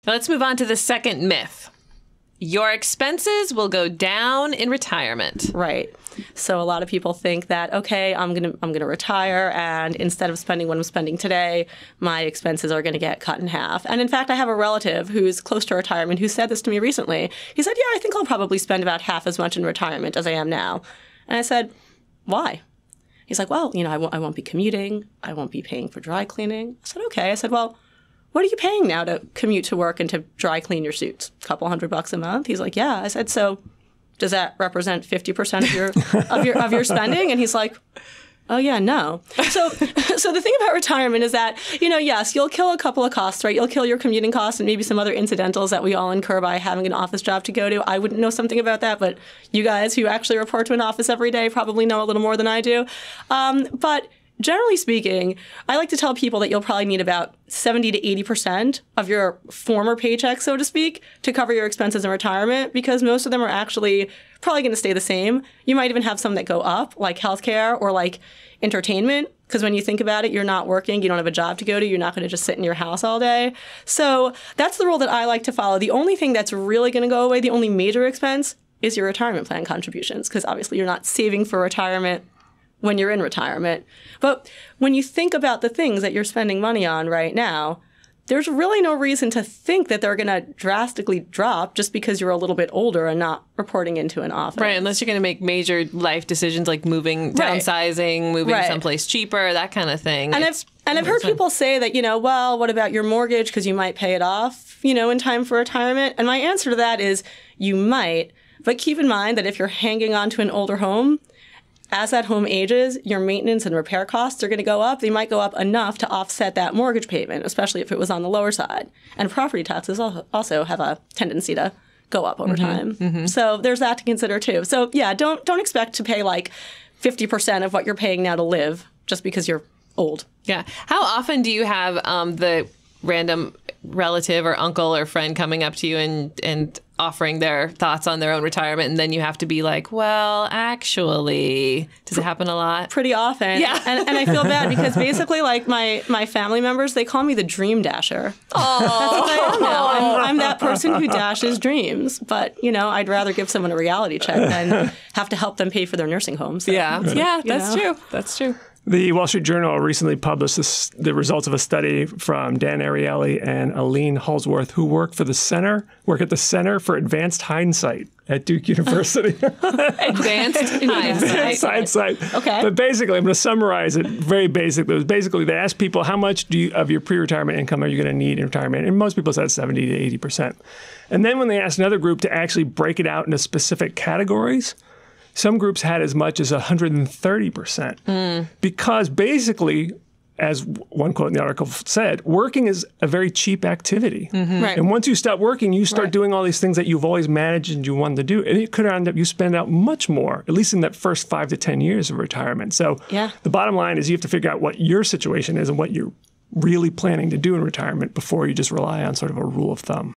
Now let's move on to the second myth. Your expenses will go down in retirement. Right. So a lot of people think that, okay, I'm gonna retire, and instead of spending what I'm spending today, my expenses are gonna get cut in half. And in fact, I have a relative who's close to retirement who said this to me recently. He said, yeah, I think I'll probably spend about half as much in retirement as I am now. And I said, why? He's like, well, I won't be commuting. I won't be paying for dry cleaning. I said, okay. I said, well, what are you paying now to commute to work and to dry clean your suits? A couple $100 a month? He's like, yeah. I said, so does that represent 50% of your spending? And he's like, oh yeah, no. So the thing about retirement is that, yes, you'll kill a couple of costs, right? You'll kill your commuting costs and maybe some other incidentals that we all incur by having an office job to go to. I wouldn't know something about that, but you guys who actually report to an office every day probably know a little more than I do. But generally speaking, I like to tell people that you'll probably need about 70 to 80% of your former paycheck, so to speak, to cover your expenses in retirement, because most of them are actually probably going to stay the same. You might even have some that go up, like healthcare or like entertainment, because when you think about it, you're not working, you don't have a job to go to, you're not going to just sit in your house all day. So that's the rule that I like to follow. The only thing that's really going to go away, the only major expense, is your retirement plan contributions, because obviously you're not saving for retirement when you're in retirement. But when you think about the things that you're spending money on right now, there's really no reason to think that they're going to drastically drop just because you're a little bit older and not reporting into an office. Right, unless you're going to make major life decisions like moving, downsizing, moving someplace cheaper, that kind of thing. And I've heard people say that, well, what about your mortgage? Because you might pay it off, in time for retirement. And my answer to that is you might, but keep in mind that if you're hanging on to an older home, as that home ages, your maintenance and repair costs are going to go up. They might go up enough to offset that mortgage payment, especially if it was on the lower side. And property taxes also have a tendency to go up over time. Mm-hmm. So there's that to consider too. So yeah, don't expect to pay like 50% of what you're paying now to live just because you're old. Yeah. How often do you have the random relative or uncle or friend coming up to you and offering their thoughts on their own retirement, and then you have to be like, well, actually, does it happen a lot? Pretty often. Yeah. And I feel bad because basically, like, my family members, they call me the dream dasher. Oh. That's what I am now. I'm that person who dashes dreams. But, I'd rather give someone a reality check than have to help them pay for their nursing home. So, yeah, that's true. That's true. The Wall Street Journal recently published the results of a study from Dan Ariely and Aline Holsworth, who work at the Center for Advanced Hindsight at Duke University. Advanced Hindsight. Okay. But basically, I'm going to summarize it very basically. Basically, they asked people, how much of your pre-retirement income are you going to need in retirement? And most people said 70 to 80%. And then when they asked another group to actually break it out into specific categories, some groups had as much as 130%. Because basically, as one quote in the article said, working is a very cheap activity. Mm-hmm. Right. And once you stop working, you start doing all these things that you've always managed and you wanted to do. And it could end up you spend out much more, at least in that first 5 to 10 years of retirement. So the bottom line is you have to figure out what your situation is and what you're really planning to do in retirement before you just rely on sort of a rule of thumb.